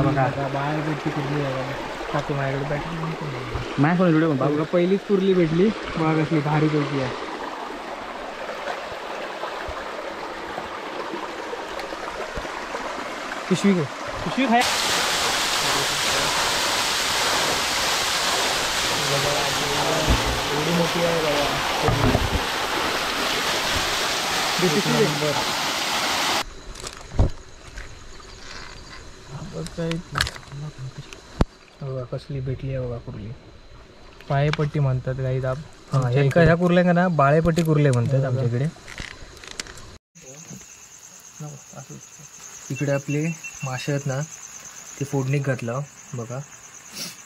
बघा बाळपेटी कुर्ली आहे बघा. टाकू माझ्याकडे बॅटरी नाही कोण व्हिडिओ बघा. पहिलीच कुर्ली भेटली बघा, कसली भारी पैकी आहे. पिशवी घे, पिशवी खाय. एवढी मोठी आहे बघा. बघा कसली भेटली आहे बघा कुर्ली. पायपट्टी म्हणतात काही दाब. ह्या कुर्ल्या का ना बाळेपट्टी कुर्ले म्हणतात आमच्याकडे. इकडे आपले मासे आहेत ना, ते फोडणीत घातलं बघा.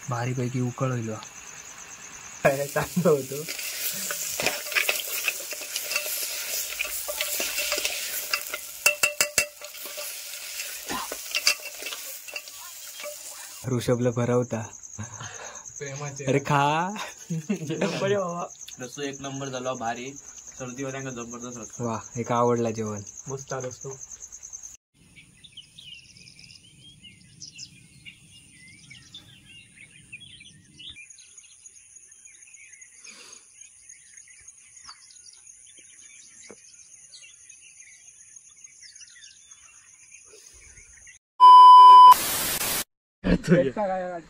भारीपैकी उकळलं चांगलं होतं. ऋषभला भरवता अरे खा. रस्सो एक नंबर झाला भारी. सर्दी होत्या जबरदस्त रस्सा. वा, एक आवडला जेवण मस्त आलं असतो.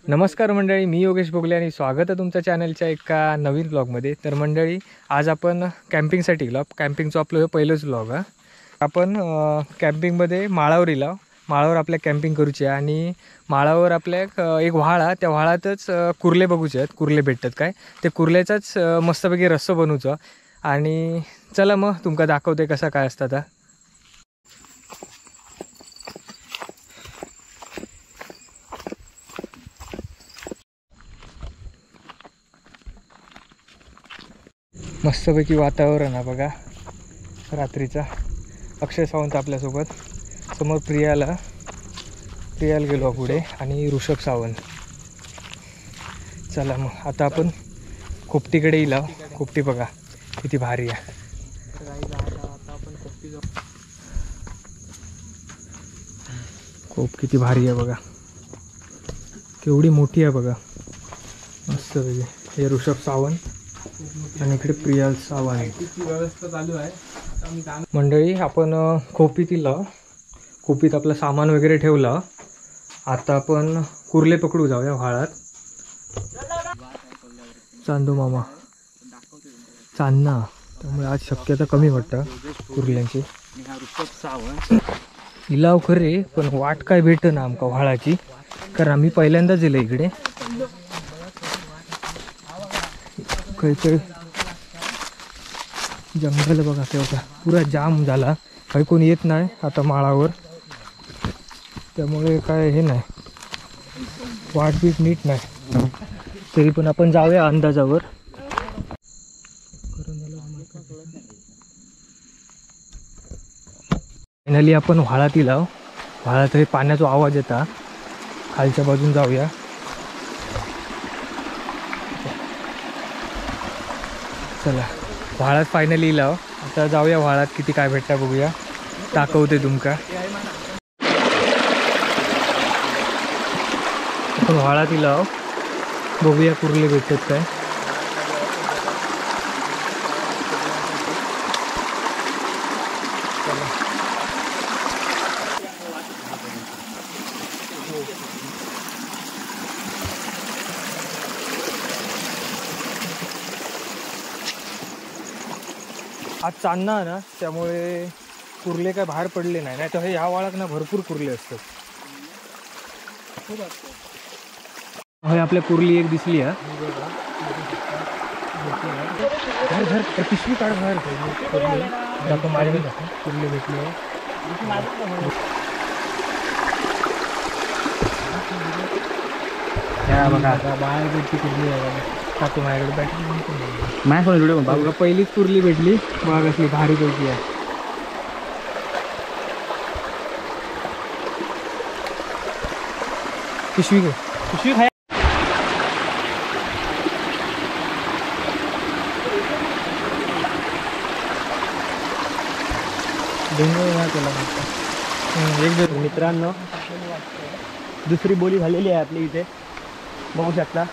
नमस्कार मंडळी, मी योगेश भोगले आणि स्वागत आहे तुमच्या चॅनलच्या एका नवीन ब्लॉगमध्ये. तर मंडळी, आज आपण कॅम्पिंगसाठी गेलो. कॅम्पिंगचं आपलं हे पहिलंच ब्लॉग आहे. आपण कॅम्पिंगमध्ये माळावर इला. माळावर आपल्या कॅम्पिंग करूची आहे आणि माळावर आपल्या एक व्हाळा, त्या व्हाळातच कुर्ले बघूचे आहेत. कुर्ले भेटतात काय, ते कुर्ल्याचाच मस्तपैकी रस्सो बनवूचं. आणि चला मग तुमका दाखवते कसं काय असतं. आता मस्तपैकी वातावरण आहे बघा रात्रीचा. अक्षय सावंत आपल्यासोबत, समोर प्रियाल गेलो पुढे आणि ऋषभ सावंत. चला मग आता आपण खोपटीकडे येईल. खोपटी बघा किती भारी आहे. खोप किती भारी आहे बघा, केवढी मोठी आहे बघा. मस्त हे ऋषभ सावंत आणि इकडे प्रियाल सावंत. व्यवस्था चालू आहे मंडळी. आपण खोपीतील खोपीत आपलं सामान वगैरे ठेवलं. आता आपण कुर्ले पकडू जाऊया व्हाळात. चांदू मामा चांदना, त्यामुळे आज शक्यता कमी वाटतं कुर्ल्यांची. इलाव खरे, पण वाट काय भेट ना आमका व्हाळाची, कारण आम्ही पहिल्यांदाच येलो इकडे. काही जंगल बघा तेव्हा पुरा जाम झाला. काही कोणी येत नाही आता माळावर, त्यामुळे काय हे नाही, वाट बीट नीट नाही. तरी पण आपण जाऊया अंदाजावर. फायनली आपण व्हाळात इला. व्हाळात हे पाण्याचा आवाज येता, खालच्या बाजून जाऊया. चला व्हाळात फायनली इला. आता जाऊया व्हाळात, किती काय भेटता बघूया, दाखवते तुमका. आपण व्हाळात इला, बघूया कुर्ले भेटतात काय. आज चांदणा आहे ना, त्यामुळे कुर्ले काय बाहेर पडले नाही. नाही तर हे ह्या वाळात ना भरपूर कुर्ले असतात. हे आपल्या कुर्ली एक दिसली आहे. पिशवी काढ बाहेर. आपण माझ्याकडे कुर्ले भेटले. बघा बाळपेटी कुर्ली आहे. टाकू माझ्याकडे बॅटरी नाही कोण व्हिडिओ बघा. पहिलीच कुर्ली भेटली बघा, कसली भारी पैकी आहे. पिशवी घे, पिशवी खाय. एक मित्रांनो, दुसरी बोली झालेली आहे आपली इथे बघू शकता.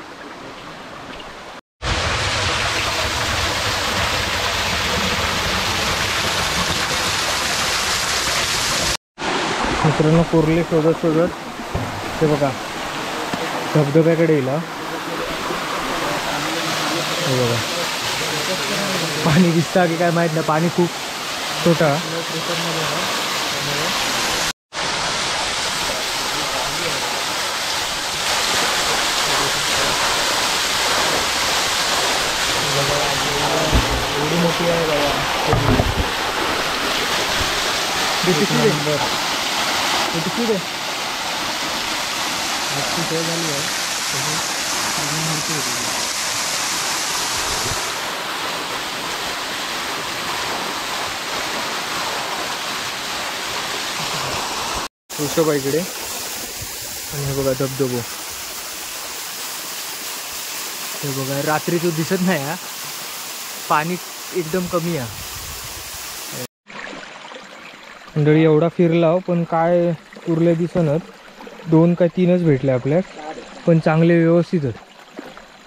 मित्रांनो कुर्ले शोधत शोधत ते बघा धबधब्याकडे येईल. हे बघा पाणी दिसतं की काय माहीत नाही, पाणी खूप छोटा. एवढी मोठी आहे बघा. किती आहे झाली आहे. ऋषभाईकडे आणि हे बघा धबधबो. हे बघा रात्री तो दिसत नाही हा, पाणी एकदम कमी आहे. मंडळी एवढा फिरला पण काय कुर्ले दिसनच. 2 का 3च भेटले आपल्याक, पण चांगले व्यवस्थितच.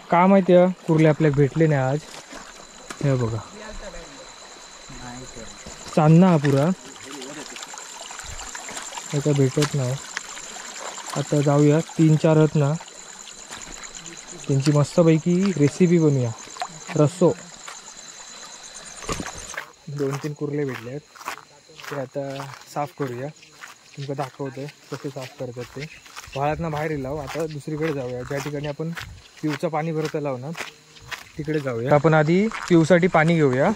का माहिती आहे कुर्ले आपल्याक भेटले नाही आज. हे बघा चांदणा हा पुरा काय भेटत नाही. आता जाऊया 3-4 आहेत ना, त्यांची मस्तपैकी रेसिपी बनवूया. रस्सो 2-3 कुर्ले भेटले आहेत, ते आता साफ करूया. तुमचं दाखवतोय कसे साफ करतात ते. व्हाळातनं बाहेर लावू. आता दुसरीकडे जाऊया, ज्या ठिकाणी आपण पिऊचं पाणी भरत लावू ना तिकडे जाऊया. आपण आधी पिऊसाठी पाणी घेऊया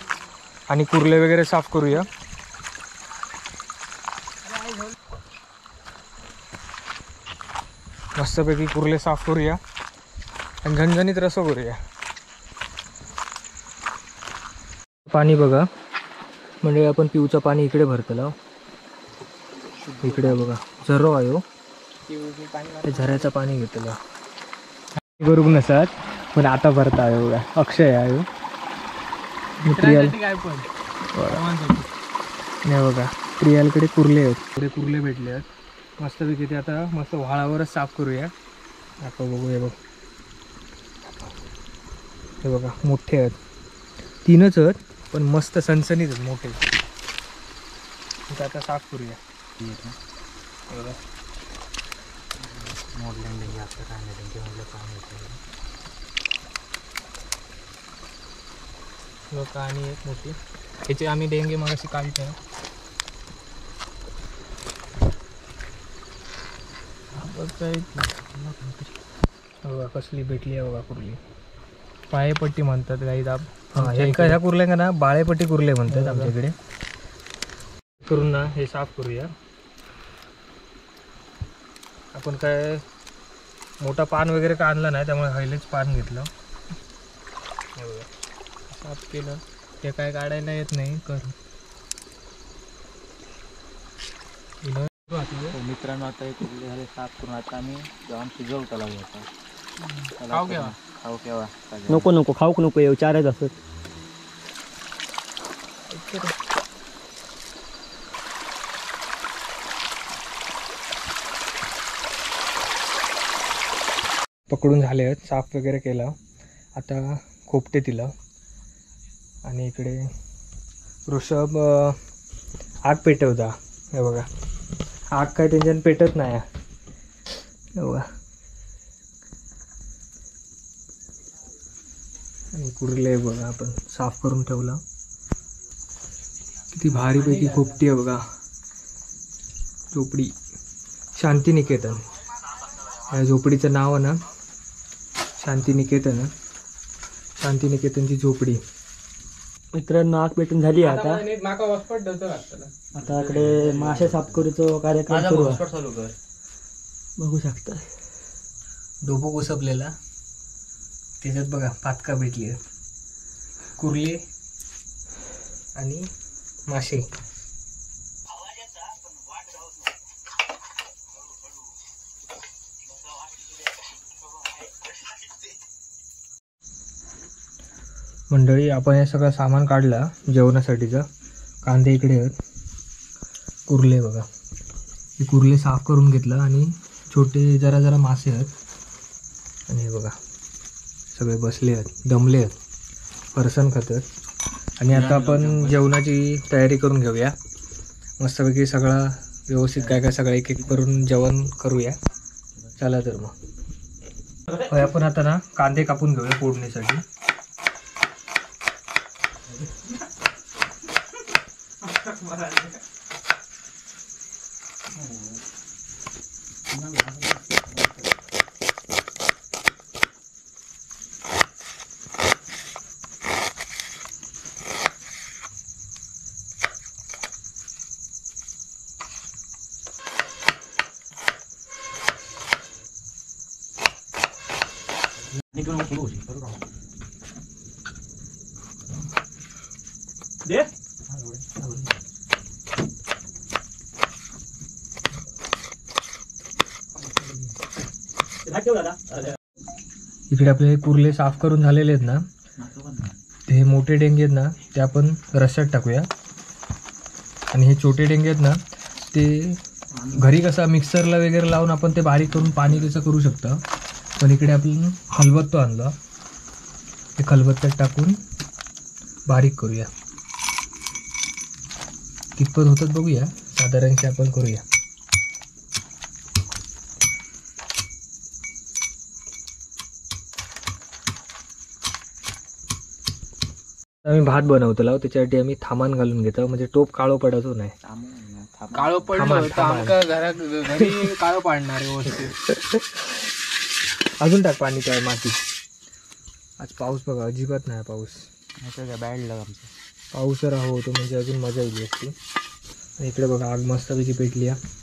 आणि कुर्ले वगैरे साफ करूया. मस्तपैकी कुर्ले साफ करूया आणि झणझणीत रस्सो करूया. पाणी बघा म्हणजे आपण पिऊचं पाणी इकडे भरतलो. इकडे बघा झरो आहे, ते झऱ्याचं पाणी घेतलं. गरुग नसत पण आता भरता आहे बघा. अक्षय आहे प्रियाल. नाही बघा प्रियालकडे कुर्ले आहेत, पुढे कुर्ले भेटले आहेत मस्तपैकी. ते आता मस्त व्हाळावरच साफ करूया. आता बघूया बघ. हे बघा मोठे आहेत, 3च आहेत पण मस्त सणसणीत आहेत मोठे. ते आता साफ करूया. आणि एक मोठी याची आम्ही डेंगे मग अशी काढतो. बघा कसली भेटली आहे बघा कुर्ली. पायपट्टी म्हणतात काही दाब. ह्या कुर्ल्या ना बाळेपट्टी कुर्ले म्हणतात आमच्याकडे. करून ना हे साफ करूया. आपण काय मोठा पान वगैरे का आणला नाही, त्यामुळे हळलेच पान घेतलं. साफ केलं ते काय काढायला येत नाही. मित्रांनो आता हे कुर्ले झाले साफ करून आता आम्ही जाऊन शिजवता लागू. खाऊ केव्हा नको नको खाऊक नको, येऊ 4च असत. पकडून झाले आहेत, साफ वगैरे केलं. आता खोपटे दिलं आणि इकडे ऋषभ आग पेटवता. हे बघा आग काय त्यांच्यानं पेटत नाही. हे बघा आणि कुर्ले बघा आपण साफ करून ठेवला. किती भारीपैकी खोपटी आहे बघा. झोपडी शांतिनिकेतन, या झोपडीचं नाव आहे ना शांतिनिकेतन. शांतिनिकेतनची झोपडी. मित्रांनो आग पेटून झाली आता. आता इकडे मासे साफ करूचो कार्यक्रम सुरू आहे. बघू शकता डोबो घुसपलेला, त्याच्यात बघा पातका भेटली. कुर्ले आणि मासे. मंडळी आपण हे सगळं सामान काढलं जेवणासाठीचं. कांदे इकडे आहेत, कुर्ले बघा. हे कुर्ले साफ करून घेतलं आणि छोटे जरा जरा मासे आहेत आणि हे बघा सगळे बसले आहेत, दमले आहेत, फरसाण खातात. आणि आता आपण जेवणाची तयारी करून घेऊया. मस्तपैकी सगळा व्यवस्थित काय काय सगळं एक एक करून जेवण करूया. चला तर मग आपण आता ना कांदे कापून घेऊया फोडणीसाठी. इकडे आपले कुर्ले साफ करून झालेले आहेत ना, ते मोठे डेंगे आहेत ना ते आपण रस्स्यात टाकूया. आणि हे छोटे डेंगे आहेत ना ते घरी कसा मिक्सरला वगैरे लावून आपण ते बारीक करून पाणी त्याचं करू शकता. पण इकडे आपण खलबत्तो आणला, ते खलबत्त्यात टाकून बारीक करूया. कितपत होतात बघूया, साधारणचे आपण करूया. आम्ही भात बनवतो, त्याच्यासाठी आम्ही थामान घालून घेतो, म्हणजे टोप काळो पडतो नाही. काळो पडलं तर आमका घरी काळो पाडणार व्यवस्थित. अजून टाक पाणी काय माती. आज पाऊस बघा अजिबात नाही पाऊस. बॅडला आमचं पाऊस जर होतो म्हणजे अजून मजा येईल असती. आणि इकडे बघा आग मस्तपैकी पेटली आहे.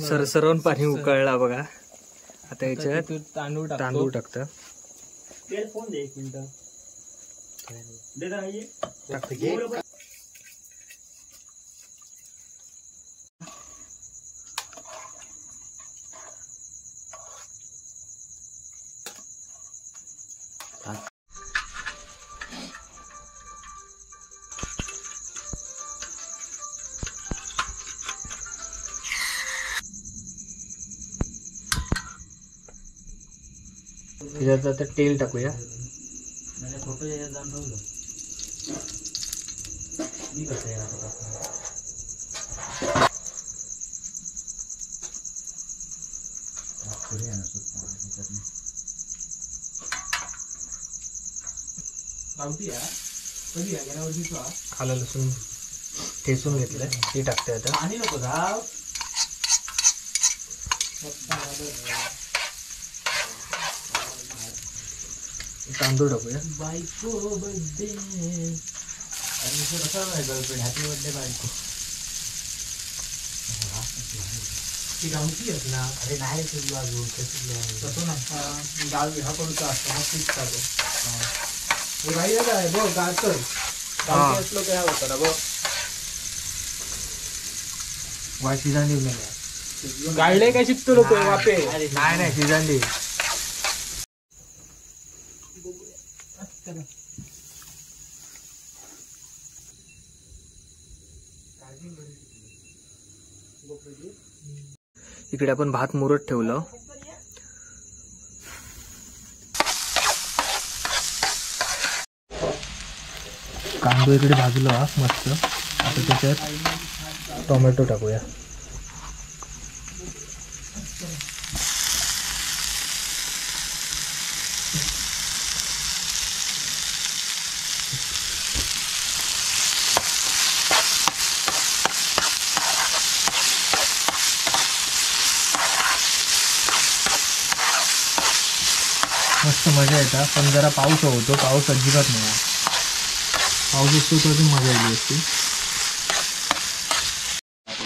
सरसरवून पाणी उकळला बघा. आता याच्यात तांदूळ टाकतं. त्याच्यात आता तेल टाकूया. खाला लसूण ठेचून घेतलंय ते टाकते आता. तांदूळ टाकूया. बायको बर्थडे हॅपी बर्थडे बायको. ती गावची आहेत ना. अरे नाही तुझी अजून तसं नसता गाव हा करूचा असतो. हा फिक्स चालू राहिलं काय बघ गाडतर असलो काय होतं ना बघ. वाय शिजांडी नाही गाडले काय शिकतो लोक वापे. नाही नाही शिजांडी. इकडे आपण भात मुरत ठेवलं. कांदो इकडे भाजला मस्त. आता त्याच्यात टोमॅटो टाकूया. मस्त मजा येतात. पण जरा पाऊस होतो, पाऊस अजिबात नाही. पाऊस असतो तर अजून मजा येईल असती.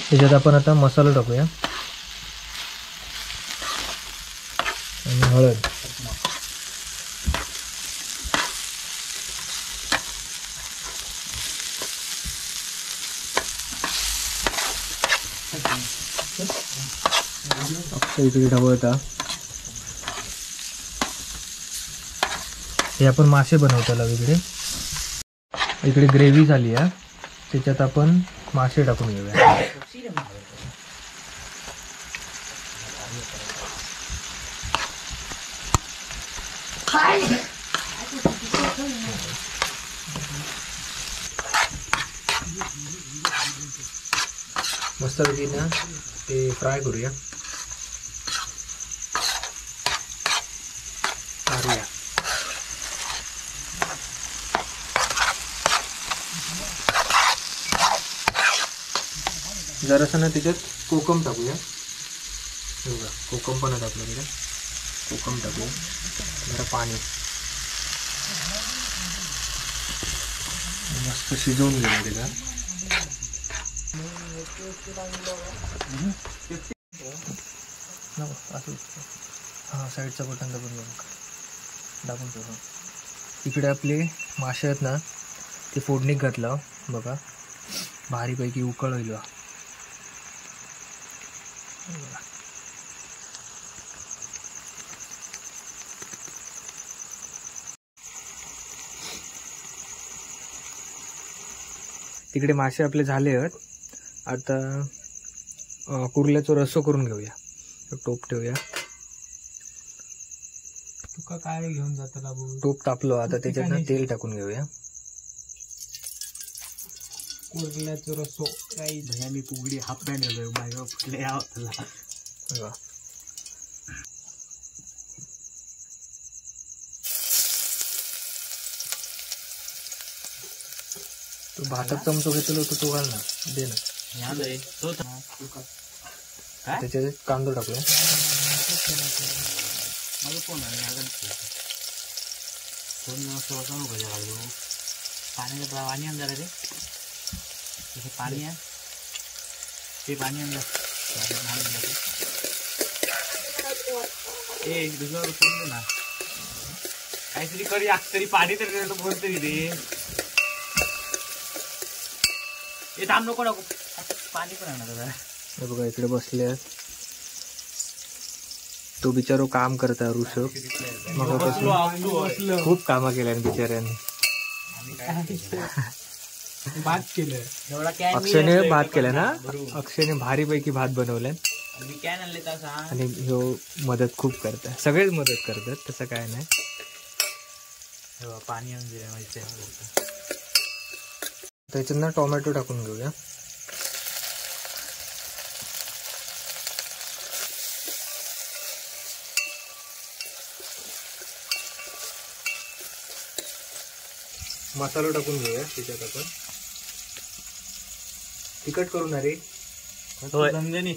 त्याच्यात आपण आता मसाला टाकूया आणि हळद. इकडे ढवळता हे आपण मासे बनवताला वेगळे. इकडे ग्रेव्ही झाली आहे, त्याच्यात आपण मासे टाकून घेऊया. मस्तपैकी ना ते फ्राय करूया. जरासं ना त्याच्यात कोकम टाकूया. बघा कोकम पण टाकलं त्याच्यात. कोकम टाकूया, जरा पाणी, मस्त शिजवून घेऊया त्याला. हां साईडचं बटन दाबून ठेव. इकडे आपले मासे आहेत ना, ते फोडणीत घातलं बघा, भारीपैकी उकळलं. तिकडे मासे आपले झाले आहेत. आता कुर्ल्याचा रस्सो करून घेऊया. टोप ठेवूया. तुका काय घेऊन जाताला भाऊ? टोप तापलो, आता त्याच्यात तेल टाकून घेऊया. कुर्ल्याचं रस्सो काही भैया मी पुगडी हाफ पॅन्ट घालूया माझ्या फुटले यावं. तो भातात चमचो घेतलो होतो तो घाल ना, दे ना. त्याच्यात कांदो टाकूया. पाण्याचं पाणी आणलं रे, ते पाणी आहे, ते पाणी आणलं. ए दुसरं सोडलं ना, काहीतरी करी तरी पाणी तरी बोलतरी रे. हे थांब नको नको, पाणी पण आणा दादा. हे बघा इकडे बसले आहेत. तो बिचारो काम करता ऋषभ, मग खूप कामं केल्या बिचाऱ्यांनी. भात केलं, अक्षयने भात केला ना, अक्षयने भारीपैकी भात बनवलाय. कॅन आणले तसा, आणि ह्यो मदत खूप करतात, सगळेच मदत करतात, तसं काय नाही. पाणी आणून दिलं. त्याच्यात ना टोमॅटो टाकून घेऊया. मसाला टाकून घेऊया त्याच्यात आपण. तिखट करू ना रे. रंजनी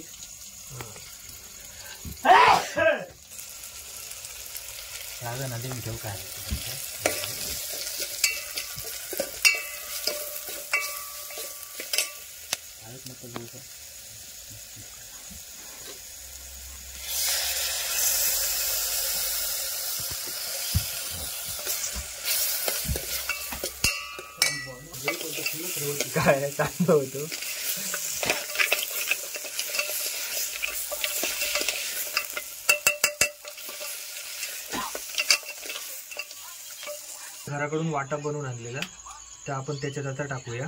ना ते मी ठेवू काय. काय चांगलं होतं. घराकडून वाटा बनवून आणलेला, त्या आपण त्याच्यात आता टाकूया.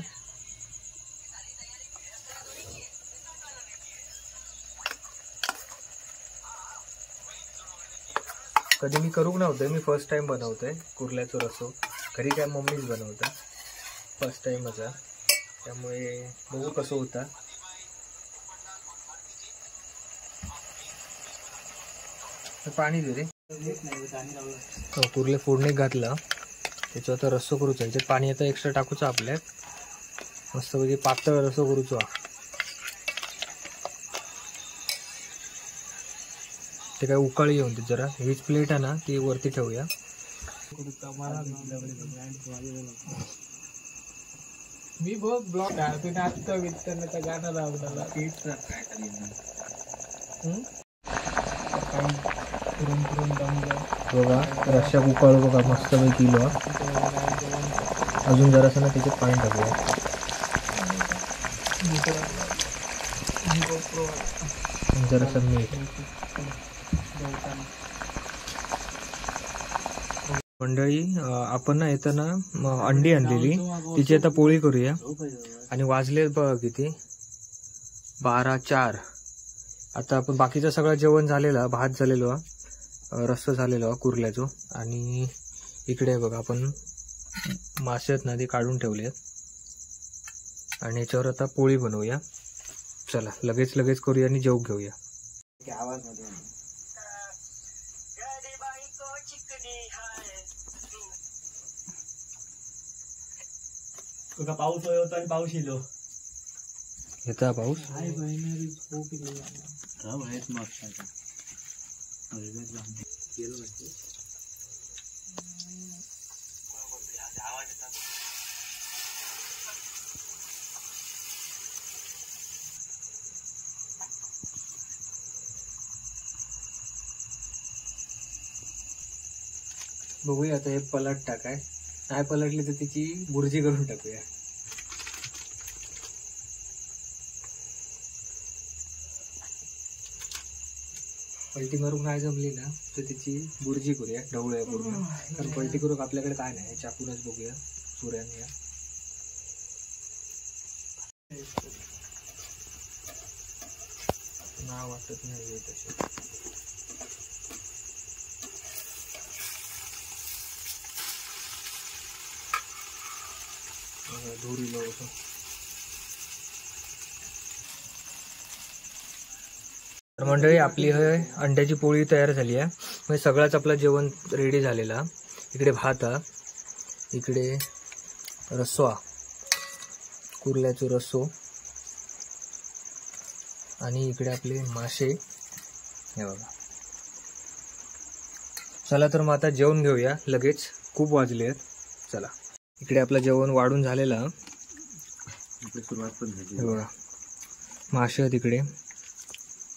कधी मी करूक नव्हतं, मी फर्स्ट टाइम बनवतोय कुर्ल्याचं रस्सो. घरी काय मम्मीच बनवतं, फर्स्ट टाइमच आहे, त्यामुळे बघू कसं होता. पाणी दे रे. कुर्ले फोडणी घातलं, त्याच्यावर आता रस्सो करूचा. याच्यात पाणी आता एक्स्ट्रा टाकूचं आपल्यात, मस्तपैकी पातळ रस्सो करूचो. ते काय उकाळी येऊन ते जरा हीच प्लेट आहे ना, ती वरती ठेवूया. मी बघ ब्लॉग आहे, तुम्ही आता वित्तनाचं गाणं लावलं. बघा रश्या उकाळ बघा मस्तपैकी लो. अजून जरासं ना त्याच्यात पाणी टाकूया. जरासं मीठ. मंडळी आपण ना येताना अंडी आणलेली, तिची आता पोळी करूया. आणि वाजले बघ किती, 12:04. आता आपण बाकीचं सगळं जेवण झालेलं, भात झालेलो, रस्सा झालेलो कुर्ल्याचो. आणि इकडे बघा आपण मासे आहेत ना ते काढून ठेवले आहेत. आणि याच्यावर आता पोळी बनवूया. चला लगेच करूया आणि जेवू घेऊया. तुका पाऊस होता आणि पाऊस येलो. येता पाऊस. बघूया आता हे पलट टाकाय, नाही पलटली तर तिची बुर्जी करून टाकूया. पलटी मारून नाही जमली ना तर तिची बुर्जी करूया, ढवळूया पूर्ण. कारण पलटी करून आपल्याकडे काय नाही, चाकूनच बघूया सुऱ्याने. ना वाटत नाही तशी. धुरी लावतो. तर मंडळी आपली अंड्याची पोळी तयार झाली आहे. म्हणजे सगळाच आपला जेवण रेडी झालेला. इकडे भात, इकडे रस्सा, कुर्ल्याचो रस्सो, आणि इकडे आपले मासे हे बघा. चला तर मग आता जेवण घेऊया लगेच, खूप वाजले आहेत. चला. इकडे आपलं जेवण वाढून झालेलं, सुरुवात पण झाली. हे बघा मासे आहेत, इकडे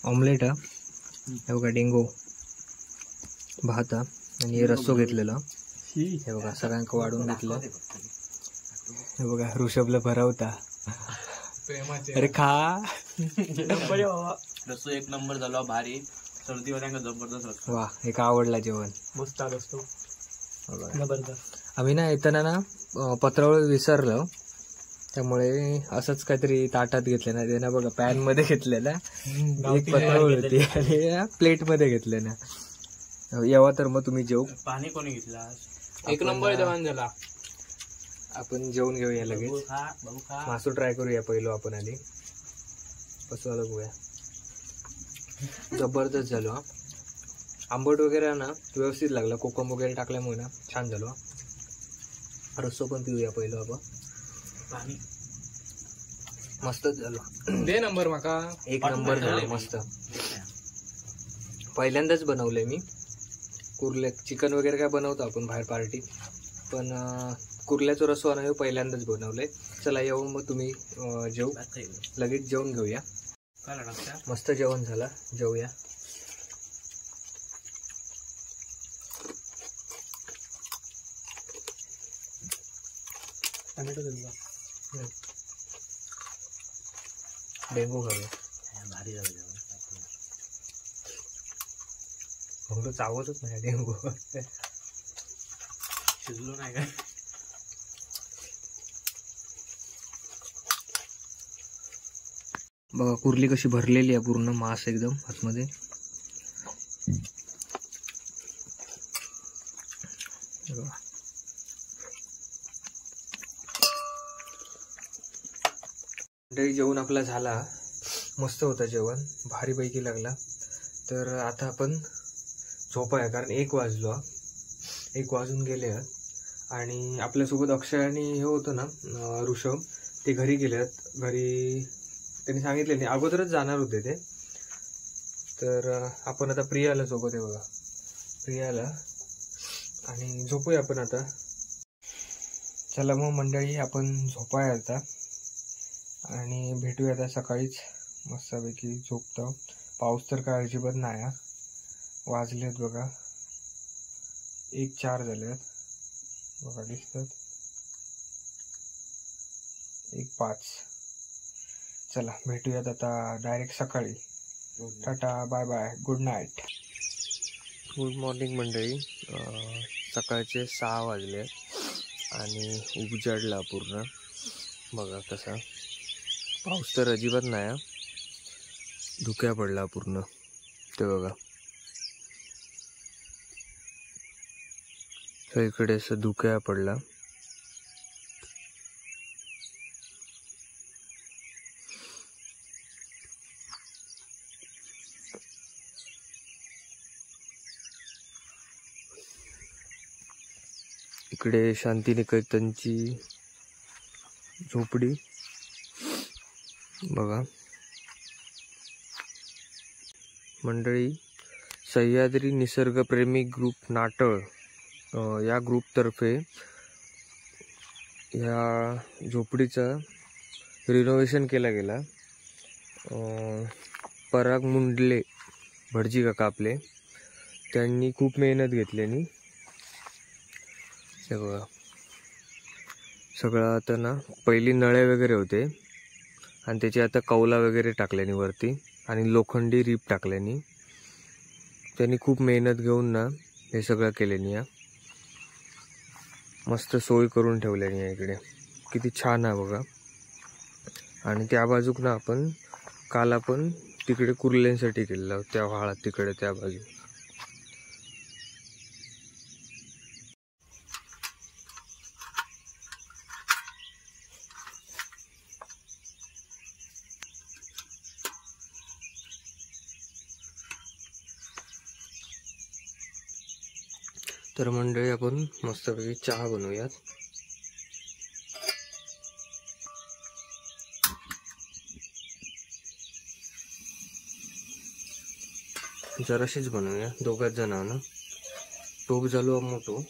ऑमलेट, हे बघा डेंगो, भात आणि हे रस्सो घेतलेलं. हे बघा सगळ्यांक वाढून घेतलं. हे बघा ऋषभला भरवता. अरे खा. रस्सो एक नंबर झाला, भारी. सर्दी होत्या जबरदस्त रस्सा. वा, एक आवडला जेवण. मस्त रस्सो. आम्ही ना येताना ना पत्रावळ विसरलो, त्यामुळे असंच काहीतरी ताटात घेतलं ना. त्यांना बघा पॅन मध्ये घेतलेला, एक पत्रावळ होती आणि प्लेट मध्ये घेतले ना. यावा तर मग तुम्ही जेव. पाणी कोणी घेतला? एक नंबर जेवण झाला. आपण जेवून घेऊया लगेच. मासू ट्राय करूया पहिलो आपण आधी. कसं झालं बघूया. जबरदस्त झालो. आंबट वगैरे ना व्यवस्थित लागला, कोकम वगैरे टाकल्यामुळे ना छान झालो. रस्सो पण पिऊया पहिलं आपण. पाणी मस्तच झालं. दे नंबर माका. एक नंबर झालं मस्त. पहिल्यांदाच बनवलंय मी कुर्ले. चिकन वगैरे काय बनवतो आपण बाहेर पार्टी, पण कुर्ल्याचं रस्सा ना पहिल्यांदाच बनवलंय. चला येऊ मग तुम्ही जेवू. लगेच जेवून घेऊया. मस्त जेवण झालं, जेवूया. डेंगू खाऊया. भारी झालं जेवण. मग तो चावतच नाही डेंगू. शिजलो नाही काय. बघा कुर्ली कशी भरलेली आहे पूर्ण, मांस एकदम आतमध्ये. जेवण आपला झाला, मस्त होता जेवण, भारीपैकी लागला. तर आता आपण झोपाया, कारण 1 वाजलो, 1 वाजून गेले. आणि आपल्यासोबत अक्षय आणि हे होतं ना ऋषभ, ते घरी गेलेत. घरी त्यांनी सांगितले नाही, अगोदरच जाणार होते ते. तर आपण आता प्रियाला सोबत आहे बघा, प्रियाला, आणि झोपूया आपण आता. चला मग मंडळी आपण झोपाया आता, आणि भेटूया आता सकाळीच मस्तपैकी झोपतो. पाऊस तर काय अजिबात नाही. वाजलेत बघा 1:04 झालेत बघा, दिसतात 1:05. चला भेटूयात आता डायरेक्ट सकाळी. Tata, bye bye, good night. Good morning मंडळी. सकाळचे 6 वाजले आणि उजाडला पूर्ण. बघा कसा पाऊस तर अजिबात नाही हा. धुक्या पडला पूर्ण ते बघा. सगळीकडे असं धुक्या पडला. इकडे शांतिनिकेतनची झोपडी बघा. मंडळी, सह्याद्री निसर्गप्रेमी ग्रुप नाटळ या ग्रुपतर्फे ह्या झोपडीचा रिनोव्हेशन केला गेला. पराग मुंडले भटजी काका आपले त्यांनी खूप मेहनत घेतल्यानी हे बघा. सगळं आता ना पहिली नळे वगैरे होते आणि त्याची आता कौला वगैरे टाकल्यानी वरती आणि लोखंडी रीप टाकल्यानी त्यांनी खूप मेहनत घेऊन ना हे सगळं केल्यानी. या मस्त सोय करून ठेवल्यानी आहे इकडे. किती छान आहे बघा. आणि त्या बाजूक ना काल आपण तिकडे कुर्ल्यांसाठी गेलेलो त्या व्हाळात तिकडे त्या बाजू. तर मंडळी, आपण मस्तपैकी चहा बनवूयात. जराशीच बनवूया, दोघाच जणांना. टोप झालो मोठो.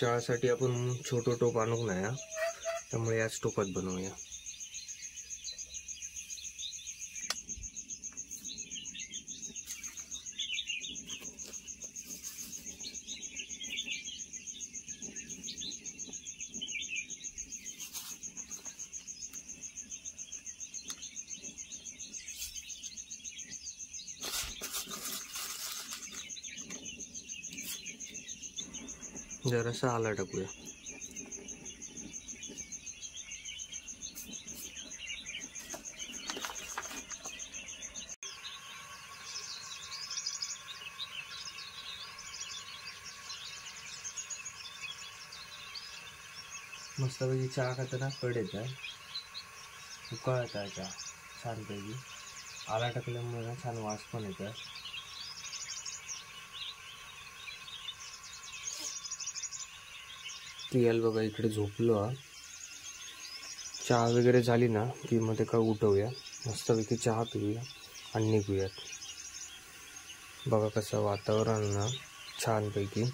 चहासाठी आपण छोटो टोप आणूक नाही, त्यामुळे याच टोपात बनवूया. जरासा आला टाकूया. मस्तपैकी चहा खाताना कड येत आहे, उकाळत आहे चहा छानपैकी. आला टाकल्यामुळे छान वास पण येत आहे. प्रियाल बघा इकडे झोपलो. चहा वगैरे झाली ना की मध्ये का उठवूया, मस्तपैकी चहा पिऊया आणि निघूयात. बघा कसं वातावरण ना छानपैकी.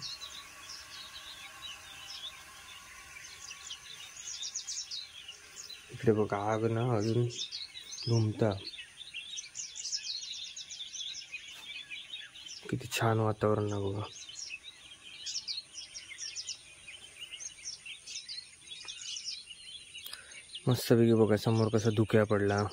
इकडे बघा आग ना अजून घुमता. किती छान वातावरण ना बघा. मस्तपैकी बघा समोर कसा धुक्या पडला.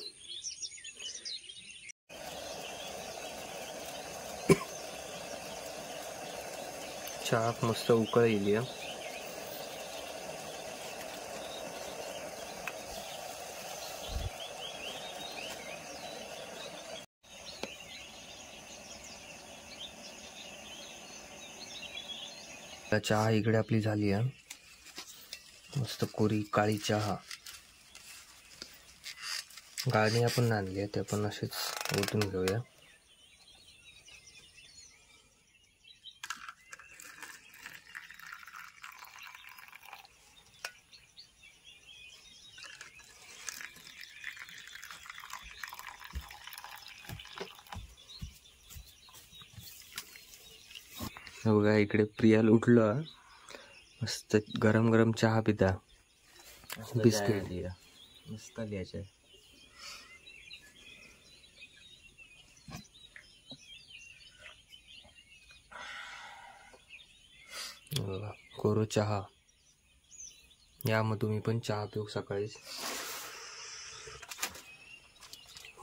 चहा मस्त उकळ येईल. चहा इकडे आपली झाली आहे. मस्त कोरी काळी चहा. गाळणी आपण आणली आहे, ते पण असेच ओतून घेऊया. बघा इकडे प्रियाल उठलं, मस्त गरम गरम चहा पिता. बिस्किट मस्त लिहायचे. कोरो चहा. या मग तुम्ही पण चहा पिऊ सकाळी.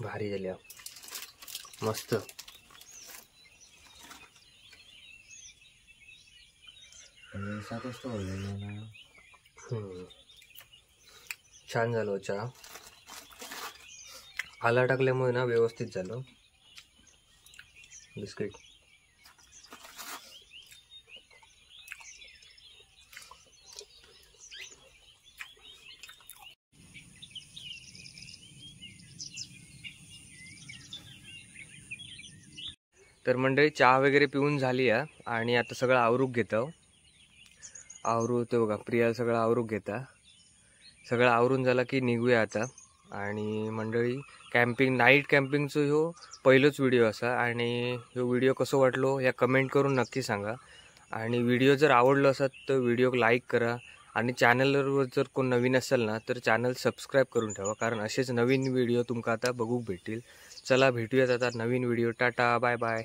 भारी झाल्या मस्त. 7 वाजता बोललो ना. छान झालं चहा. आला टाकल्यामुळे ना व्यवस्थित झालं. बिस्किट तर मंडळी चहा वगैरे पिऊन झाली आहे आणि आता सगळं आवरूक घेतो. आवरू बघा प्रिया सगळं आवरूक घेता. सगळं आवरून झालं की निघूया आता. आणि मंडळी कॅम्पिंग नाईट कॅम्पिंगचं ह्यो पहिलोच व्हिडिओ असा आणि ह्यो व्हिडिओ कसं वाटलो या कमेंट करून नक्की सांगा. आणि व्हिडिओ जर आवडलो असत तर व्हिडिओ लाईक करा आणि चॅनलवर जर कोण नवीन असेल ना तर चॅनल सबस्क्राईब करून ठेवा, कारण असेच नवीन व्हिडिओ तुमका आता बघूक भेटतील. चला भेटूयात आता नवीन व्हिडिओ. Tata bye bye.